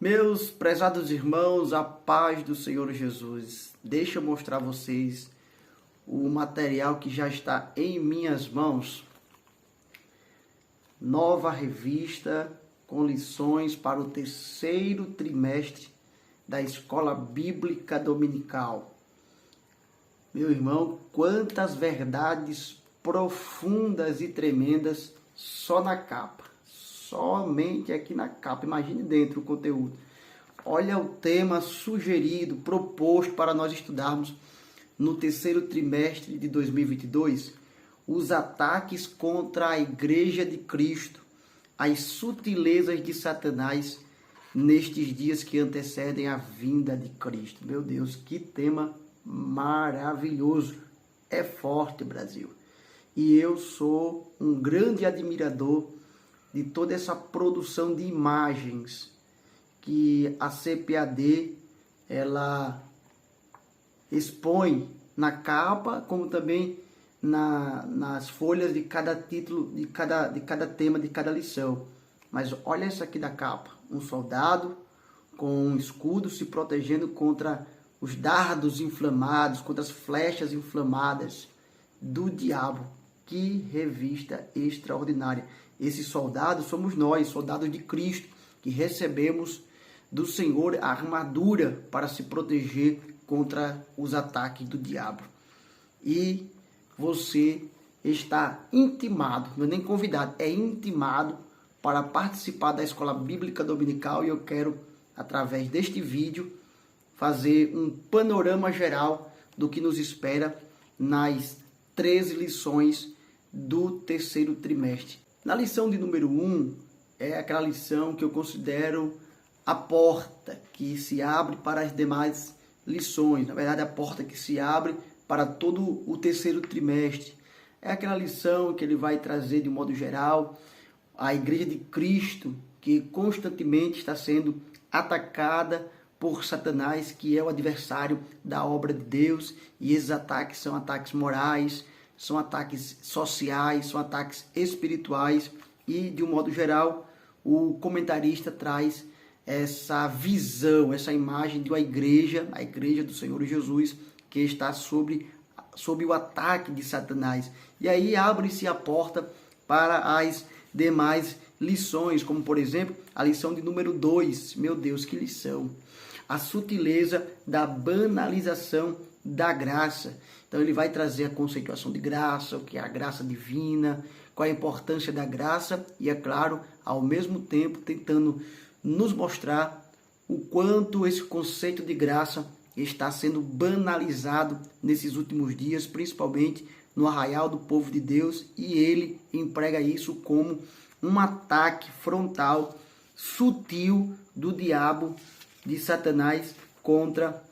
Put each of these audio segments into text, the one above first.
Meus prezados irmãos, a paz do Senhor Jesus. Deixa eu mostrar a vocês o material que já está em minhas mãos. Nova revista com lições para o terceiro trimestre da Escola Bíblica Dominical. Meu irmão, quantas verdades profundas e tremendas só na capa. Somente aqui na capa. Imagine dentro o conteúdo. Olha o tema sugerido, proposto para nós estudarmos no terceiro trimestre de 2022. Os ataques contra a Igreja de Cristo, as sutilezas de Satanás nestes dias que antecedem a vinda de Cristo. Meu Deus, que tema maravilhoso. É forte, Brasil. E eu sou um grande admirador de toda essa produção de imagens que a CPAD ela expõe na capa, como também nas folhas de cada título, de cada tema, de cada lição. Mas olha essa aqui da capa, um soldado com um escudo se protegendo contra os dardos inflamados, contra as flechas inflamadas do diabo. Que revista extraordinária! Esses soldados somos nós, soldados de Cristo, que recebemos do Senhor a armadura para se proteger contra os ataques do diabo. E você está intimado, não é nem convidado, é intimado para participar da Escola Bíblica Dominical. E eu quero, através deste vídeo, fazer um panorama geral do que nos espera nas 13 lições do terceiro trimestre. Na lição de número 1, é aquela lição que eu considero a porta que se abre para as demais lições. Na verdade, a porta que se abre para todo o terceiro trimestre. É aquela lição que ele vai trazer, de um modo geral, a Igreja de Cristo, que constantemente está sendo atacada por Satanás, que é o adversário da obra de Deus. E esses ataques são ataques morais, são ataques sociais, são ataques espirituais. E, de um modo geral, o comentarista traz essa visão, essa imagem de uma igreja, a igreja do Senhor Jesus, que está sob o ataque de Satanás. E aí abre-se a porta para as demais lições, como, por exemplo, a lição de número 2. Meu Deus, que lição! A sutileza da banalização da graça. Então ele vai trazer a conceituação de graça, o que é a graça divina, qual a importância da graça e, é claro, ao mesmo tempo tentando nos mostrar o quanto esse conceito de graça está sendo banalizado nesses últimos dias, principalmente no arraial do povo de Deus, e ele emprega isso como um ataque frontal, sutil do diabo, de Satanás, contra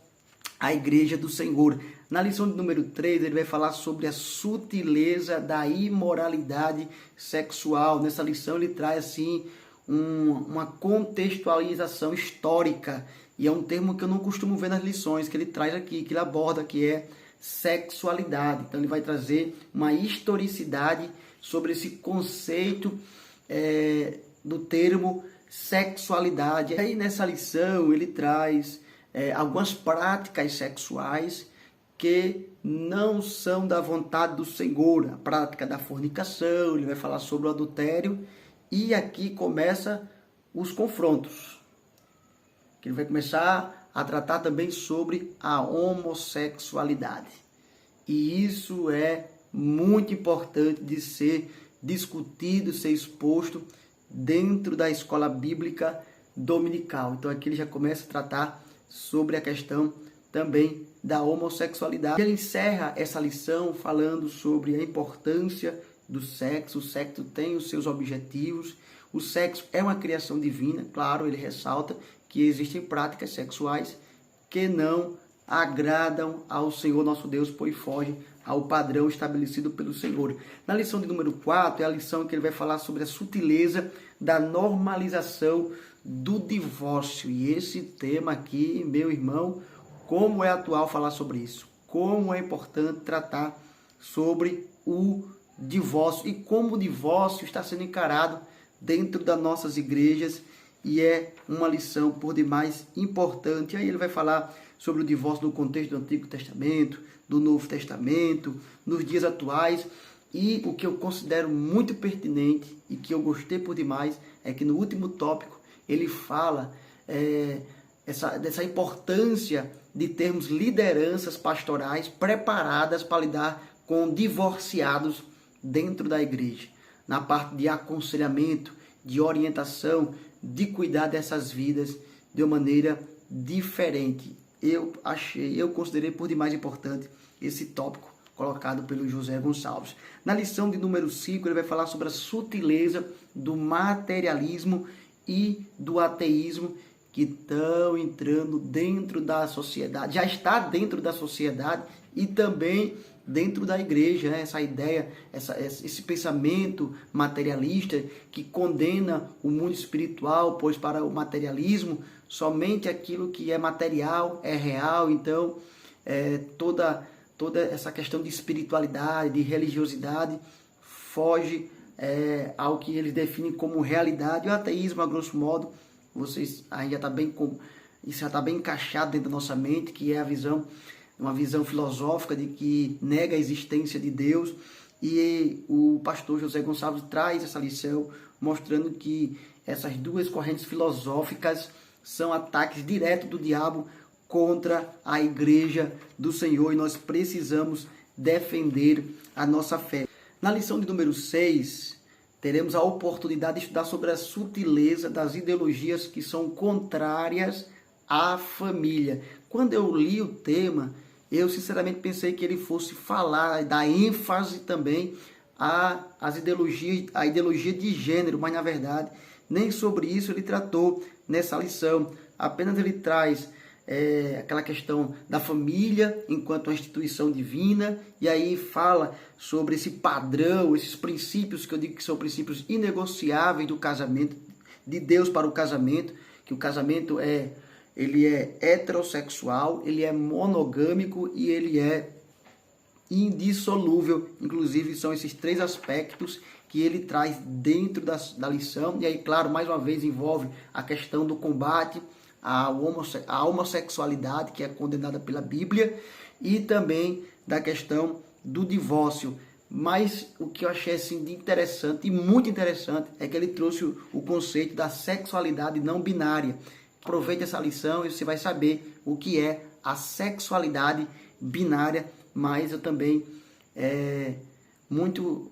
a igreja do Senhor. Na lição de número 3, ele vai falar sobre a sutileza da imoralidade sexual. Nessa lição ele traz assim uma contextualização histórica, e é um termo que eu não costumo ver nas lições, que ele traz aqui, que ele aborda, que é sexualidade. Então ele vai trazer uma historicidade sobre esse conceito do termo sexualidade. E aí nessa lição ele traz algumas práticas sexuais que não são da vontade do Senhor. A prática da fornicação, ele vai falar sobre o adultério, e aqui começa os confrontos, que ele vai começar a tratar também sobre a homossexualidade. E isso é muito importante de ser discutido, ser exposto dentro da Escola Bíblica Dominical. Então aqui ele já começa a tratar sobre a questão também da homossexualidade. Ele encerra essa lição falando sobre a importância do sexo. O sexo tem os seus objetivos. O sexo é uma criação divina. Claro, ele ressalta que existem práticas sexuais que não agradam ao Senhor nosso Deus, pois fogem ao padrão estabelecido pelo Senhor. Na lição de número 4 é a lição que ele vai falar sobre a sutileza da normalização do divórcio. E esse tema aqui, meu irmão, como é atual falar sobre isso? Como é importante tratar sobre o divórcio e como o divórcio está sendo encarado dentro das nossas igrejas e é uma lição por demais importante. Aí ele vai falar sobre o divórcio no contexto do Antigo Testamento, do Novo Testamento, nos dias atuais. E o que eu considero muito pertinente e que eu gostei por demais é que no último tópico ele fala dessa importância de termos lideranças pastorais preparadas para lidar com divorciados dentro da igreja, na parte de aconselhamento, de orientação, de cuidar dessas vidas de uma maneira diferente. Eu considerei por demais importante esse tópico colocado pelo José Gonçalves. Na lição de número 5, ele vai falar sobre a sutileza do materialismo e do ateísmo que estão entrando dentro da sociedade, já está dentro da sociedade e também dentro da igreja, né? Essa ideia, esse pensamento materialista que condena o mundo espiritual, pois para o materialismo somente aquilo que é material é real. Então toda essa questão de espiritualidade, de religiosidade foge ao que eles definem como realidade. O ateísmo, a grosso modo, vocês aí isso já está bem encaixado dentro da nossa mente, que é uma visão filosófica de que nega a existência de Deus. E o pastor José Gonçalves traz essa lição mostrando que essas duas correntes filosóficas são ataques diretos do diabo contra a igreja do Senhor, e nós precisamos defender a nossa fé. Na lição de número 6, teremos a oportunidade de estudar sobre a sutileza das ideologias que são contrárias à família. Quando eu li o tema, eu sinceramente pensei que ele fosse falar, dar ênfase também à ideologia de gênero, mas na verdade nem sobre isso ele tratou nessa lição. Apenas ele traz aquela questão da família enquanto uma instituição divina, e aí fala sobre esse padrão, esses princípios que eu digo que são princípios inegociáveis do casamento, de Deus para o casamento, que o casamento ele é heterossexual, ele é monogâmico e ele é indissolúvel. Inclusive são esses 3 aspectos que ele traz dentro da lição. E aí, claro, mais uma vez envolve a questão do combate à homossexualidade, que é condenada pela Bíblia, e também da questão do divórcio. Mas o que eu achei assim, de interessante e muito interessante é que ele trouxe o conceito da sexualidade não binária. Aproveite essa lição e você vai saber o que é a sexualidade binária, mas eu também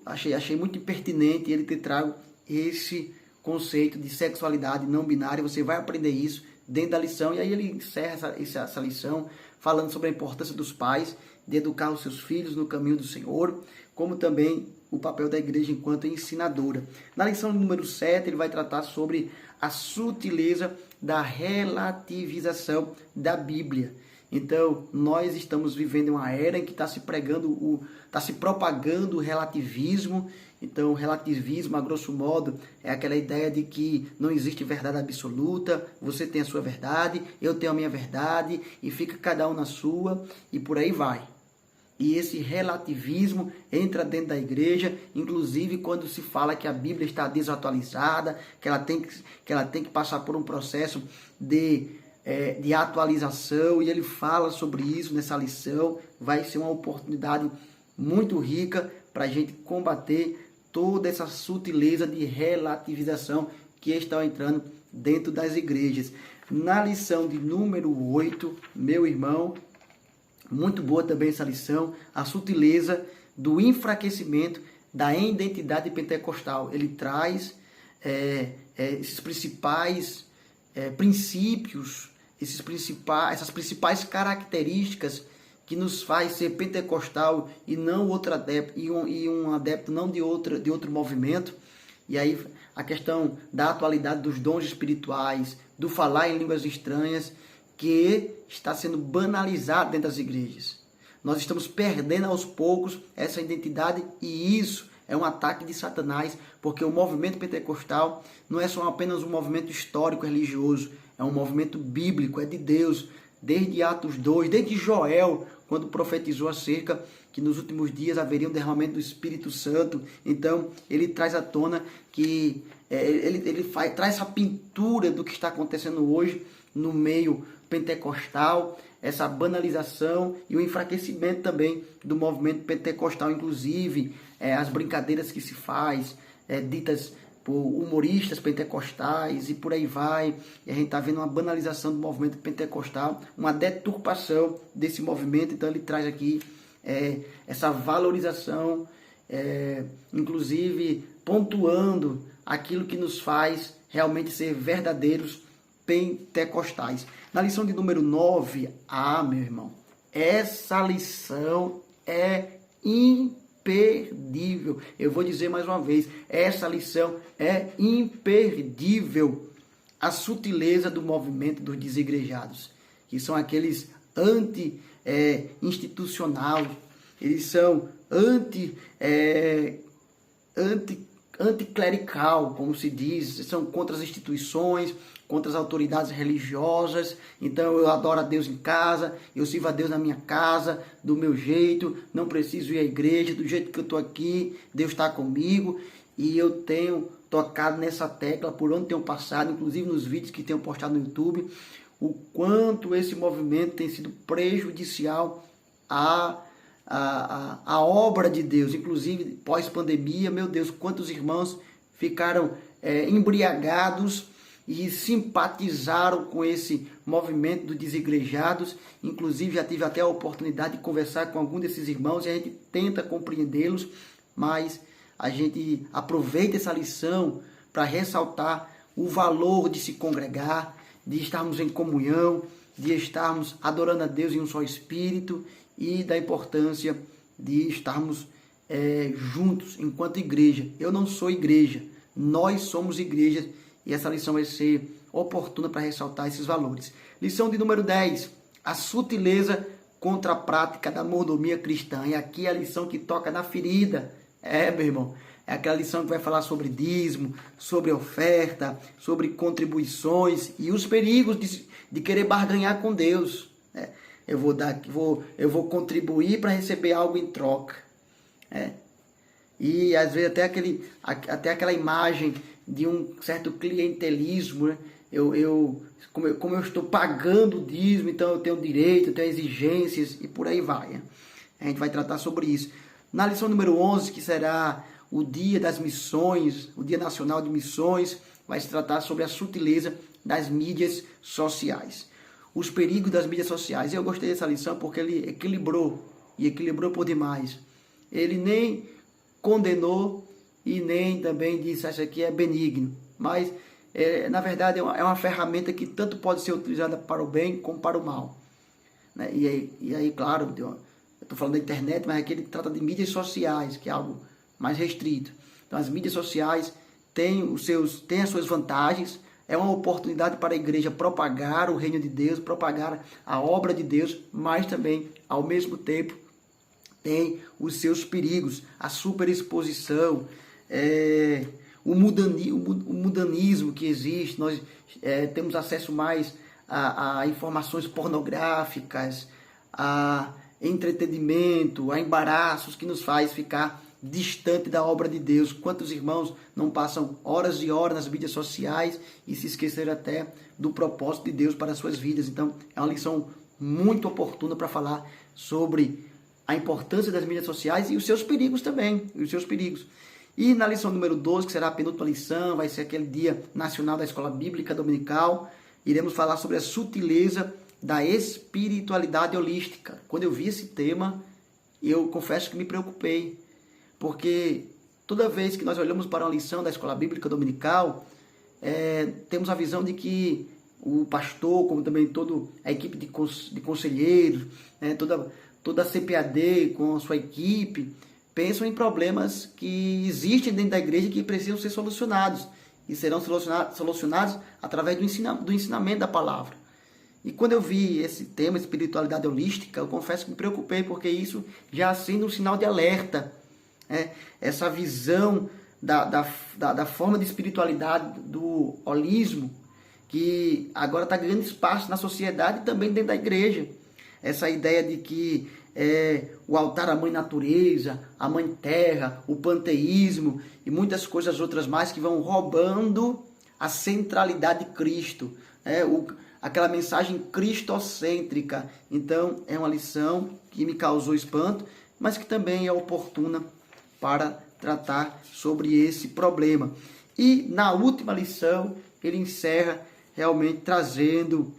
achei muito pertinente ele ter trago esse conceito de sexualidade não binária. Você vai aprender isso dentro da lição, e aí ele encerra essa lição falando sobre a importância dos pais de educar os seus filhos no caminho do Senhor, como também o papel da igreja enquanto ensinadora. Na lição número 7, ele vai tratar sobre a sutileza da relativização da Bíblia. Então, nós estamos vivendo uma era em que está se propagando o relativismo. Então, o relativismo, a grosso modo, é aquela ideia de que não existe verdade absoluta, você tem a sua verdade, eu tenho a minha verdade, e fica cada um na sua, e por aí vai. E esse relativismo entra dentro da igreja, inclusive quando se fala que a Bíblia está desatualizada, que ela tem que passar por um processo de atualização, e ele fala sobre isso nessa lição. Vai ser uma oportunidade muito rica para a gente combater toda essa sutileza de relativização que está entrando dentro das igrejas. Na lição de número 8, meu irmão, muito boa também essa lição, a sutileza do enfraquecimento da identidade pentecostal. Ele traz esses principais princípios, essas principais características que nos faz ser pentecostal e não outro adepto, e um adepto não de outro movimento. E aí a questão da atualidade dos dons espirituais, do falar em línguas estranhas, que está sendo banalizado dentro das igrejas. Nós estamos perdendo aos poucos essa identidade, e isso é um ataque de Satanás, porque o movimento pentecostal não é só apenas um movimento histórico religioso, é um movimento bíblico, é de Deus. Desde Atos 2, desde Joel, quando profetizou acerca que nos últimos dias haveria um derramamento do Espírito Santo. Então, ele traz à tona que traz essa pintura do que está acontecendo hoje no meio pentecostal, essa banalização e o enfraquecimento também do movimento pentecostal, inclusive as brincadeiras que se faz, ditas por humoristas pentecostais e por aí vai. E a gente está vendo uma banalização do movimento pentecostal, uma deturpação desse movimento. Então ele traz aqui essa valorização, inclusive pontuando aquilo que nos faz realmente ser verdadeiros pentecostais. Na lição de número 9, meu irmão, essa lição é imperdível. Eu vou dizer mais uma vez, essa lição é imperdível. A sutileza do movimento dos desigrejados, que são aqueles anti-institucionais, eles são anticlerical, como se diz, são contra as instituições, contra as autoridades religiosas. Então eu adoro a Deus em casa, eu sirvo a Deus na minha casa, do meu jeito, não preciso ir à igreja, do jeito que eu estou aqui, Deus está comigo. E eu tenho tocado nessa tecla por onde tenho passado, inclusive nos vídeos que tenho postado no YouTube, o quanto esse movimento tem sido prejudicial à obra de Deus. Inclusive pós-pandemia, meu Deus, quantos irmãos ficaram embriagados e simpatizaram com esse movimento dos desigrejados. Inclusive já tive até a oportunidade de conversar com algum desses irmãos e a gente tenta compreendê-los, mas a gente aproveita essa lição para ressaltar o valor de se congregar, de estarmos em comunhão, de estarmos adorando a Deus em um só Espírito e da importância de estarmos juntos enquanto igreja. Eu não sou igreja, nós somos igreja. E essa lição vai ser oportuna para ressaltar esses valores. Lição de número 10. A sutileza contra a prática da mordomia cristã. E aqui é a lição que toca na ferida. Meu irmão. É aquela lição que vai falar sobre dízimo, sobre oferta, sobre contribuições e os perigos de querer barganhar com Deus. Eu vou contribuir para receber algo em troca. E às vezes até aquela imagem de um certo clientelismo, né? Como eu estou pagando o dízimo, então eu tenho direito, eu tenho exigências e por aí vai. Né? A gente vai tratar sobre isso. Na lição número 11, que será o Dia das Missões, o Dia Nacional de Missões, vai se tratar sobre a sutileza das mídias sociais. Os perigos das mídias sociais. Eu gostei dessa lição porque ele equilibrou por demais. Ele nem condenou e nem também disse, isso aqui é benigno. Mas, na verdade, é uma ferramenta que tanto pode ser utilizada para o bem como para o mal. Né? E aí, claro, eu estou falando da internet, mas aqui ele trata de mídias sociais, que é algo mais restrito. Então, as mídias sociais têm as suas vantagens. É uma oportunidade para a igreja propagar o reino de Deus, propagar a obra de Deus, mas também, ao mesmo tempo, tem os seus perigos, a superexposição, o mudanismo que existe. Nós temos acesso mais a informações pornográficas, a entretenimento, a embaraços que nos faz ficar distante da obra de Deus. Quantos irmãos não passam horas e horas nas mídias sociais e se esqueceram até do propósito de Deus para as suas vidas? Então, é uma lição muito oportuna para falar sobre a importância das mídias sociais e os seus perigos também, E na lição número 12, que será a penúltima lição, vai ser aquele Dia Nacional da Escola Bíblica Dominical, iremos falar sobre a sutileza da espiritualidade holística. Quando eu vi esse tema, eu confesso que me preocupei, porque toda vez que nós olhamos para uma lição da Escola Bíblica Dominical, temos a visão de que o pastor, como também toda a equipe de conselheiros, toda a CPAD com a sua equipe, pensam em problemas que existem dentro da igreja que precisam ser solucionados e serão solucionados através do ensinamento da palavra. E quando eu vi esse tema, espiritualidade holística, eu confesso que me preocupei, porque isso já acende um sinal de alerta. Essa visão da forma de espiritualidade do holismo, que agora está ganhando espaço na sociedade e também dentro da igreja. Essa ideia de que o altar à mãe natureza, à mãe terra, o panteísmo e muitas coisas outras mais que vão roubando a centralidade de Cristo, aquela mensagem cristocêntrica. Então é uma lição que me causou espanto, mas que também é oportuna para tratar sobre esse problema. E na última lição ele encerra realmente trazendo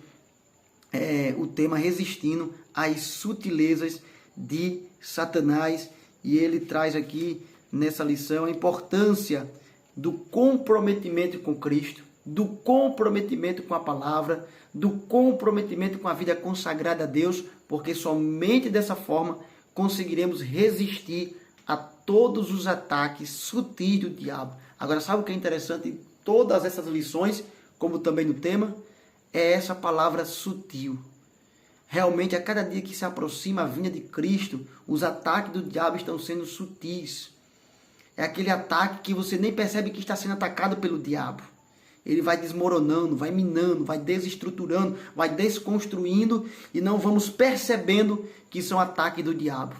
o tema resistindo às sutilezas de Satanás, e ele traz aqui nessa lição a importância do comprometimento com Cristo, do comprometimento com a palavra, do comprometimento com a vida consagrada a Deus, porque somente dessa forma conseguiremos resistir a todos os ataques sutis do diabo. Agora, sabe o que é interessante em todas essas lições, como também no tema? É essa palavra sutil. Realmente, a cada dia que se aproxima a vinda de Cristo, os ataques do diabo estão sendo sutis. É aquele ataque que você nem percebe que está sendo atacado pelo diabo. Ele vai desmoronando, vai minando, vai desestruturando, vai desconstruindo e não vamos percebendo que são ataques do diabo.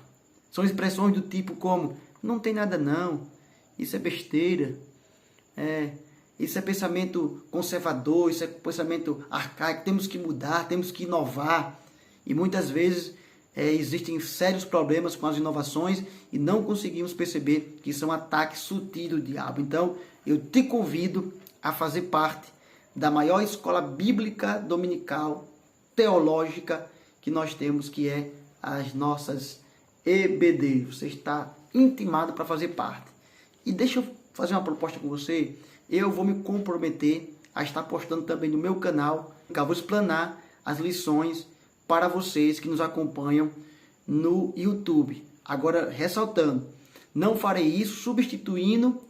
São expressões do tipo como, não tem nada não, isso é besteira, isso é pensamento conservador, isso é pensamento arcaico, temos que mudar, temos que inovar. E muitas vezes existem sérios problemas com as inovações e não conseguimos perceber que são ataques sutis do diabo. Então, eu te convido a fazer parte da maior escola bíblica dominical, teológica, que nós temos, que é as nossas EBD. Você está intimado para fazer parte. E deixa eu fazer uma proposta com você. Eu vou me comprometer a estar postando também no meu canal. Eu vou explanar as lições para vocês que nos acompanham no YouTube. Agora, ressaltando, não farei isso substituindo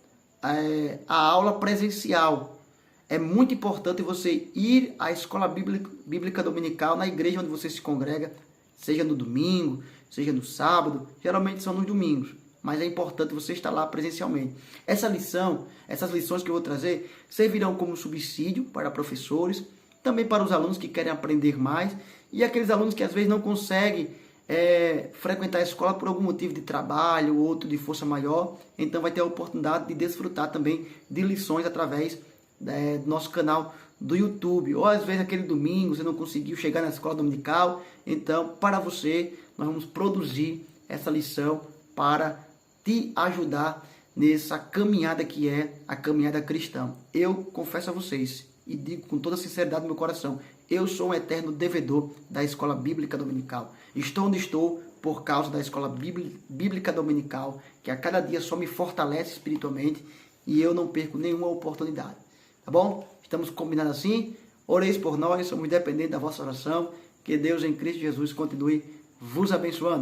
a aula presencial. É muito importante você ir à escola bíblica dominical na igreja onde você se congrega, seja no domingo, seja no sábado, geralmente são nos domingos, mas é importante você estar lá presencialmente. Essas lições que eu vou trazer servirão como subsídio para professores, também para os alunos que querem aprender mais e aqueles alunos que às vezes não conseguem frequentar a escola por algum motivo de trabalho ou outro de força maior, então vai ter a oportunidade de desfrutar também de lições através do nosso canal do YouTube, ou às vezes aquele domingo você não conseguiu chegar na escola dominical, então para você nós vamos produzir essa lição para te ajudar nessa caminhada que é a caminhada cristã. Eu confesso a vocês e digo com toda a sinceridade do meu coração, eu sou um eterno devedor da escola bíblica dominical. Estou onde estou por causa da escola bíblica dominical, que a cada dia só me fortalece espiritualmente e eu não perco nenhuma oportunidade. Tá bom? Estamos combinados assim? Oreis por nós, somos dependentes da vossa oração. Que Deus em Cristo Jesus continue vos abençoando.